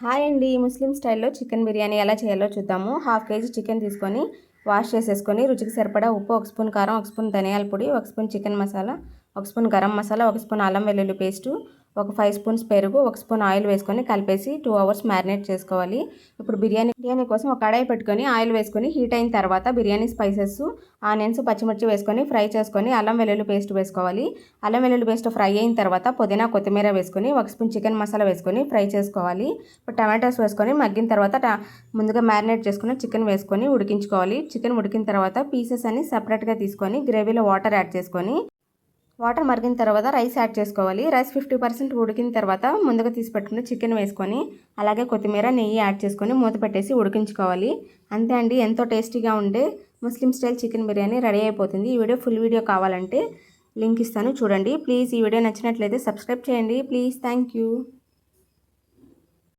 Hi అండి. ముస్లిం స్టైల్లో chicken biryani ఎలా చేయాలో చూద్దాము. హాఫ్ కేజీ చికెన్ తీసుకొని వాష్ చేసేసుకొని రుచికి సరిపడా ఉప్పు, 1 స్పూన్ కారం, 1 స్పూన్ ధనియాల పొడి, 1 spoon chicken masala, 1 spoon garam masala, 1 spoon అల్లం వెల్లుల్లి పేస్టు, ఒక 5 స్పూన్స్ పెరుగు, 1 స్పూన్ ఆయిల్ వేసుకొని కలిపేసి 2 అవర్స్ మ్యారినేట్ చేసుకోవాలి. ఇప్పుడు బిర్యానీ కోసం ఒక కడాయి పెట్టుకొని ఆయిల్ వేసుకొని హీట్ అయిన తర్వాత బిర్యానీ స్పైసెస్, ఆనియన్స్, పచ్చిమిర్చి వేసుకొని ఫ్రై చేసుకొని అల్లం వెల్లుల్లి పేస్ట్ వేసుకోవాలి. అల్లం వెల్లుల్లి పేస్ట్ ఫ్రై అయిన తర్వాత పుదీనా, కొత్తిమీర వేసుకొని 1 స్పూన్ చికెన్ మసాలా వేసుకొని ఫ్రై చేసుకోవాలి. ఇప్పుడు టమాటోస్ వేసుకొని మగ్గిన తర్వాత ముందుగా మ్యారినేట్ చేసుకున్న చికెన్ వేసుకొని ఉడికించుకోవాలి. చికెన్ ఉడికిన తర్వాత పీసెస్ అన్ని సపరేట్గా తీసుకొని గ్రేవీలో వాటర్ యాడ్ చేసుకొని వాటర్ మరిగిన తర్వాత రైస్ యాడ్ చేసుకోవాలి. రైస్ 50% ఉడికిన తర్వాత ముందుగా తీసి పెట్టుకుని చికెన్ వేసుకొని అలాగే కొత్తిమీర, నెయ్యి యాడ్ చేసుకొని మూత పెట్టేసి ఉడికించుకోవాలి. అంతే అండి, ఎంతో టేస్టీగా ఉండే ముస్లిం స్టైల్ చికెన్ బిర్యానీ రెడీ అయిపోతుంది. ఈ వీడియో ఫుల్ వీడియో కావాలంటే లింక్ ఇస్తాను చూడండి. ప్లీజ్ ఈ వీడియో నచ్చినట్లయితే సబ్స్క్రైబ్ చేయండి. ప్లీజ్. Thank you.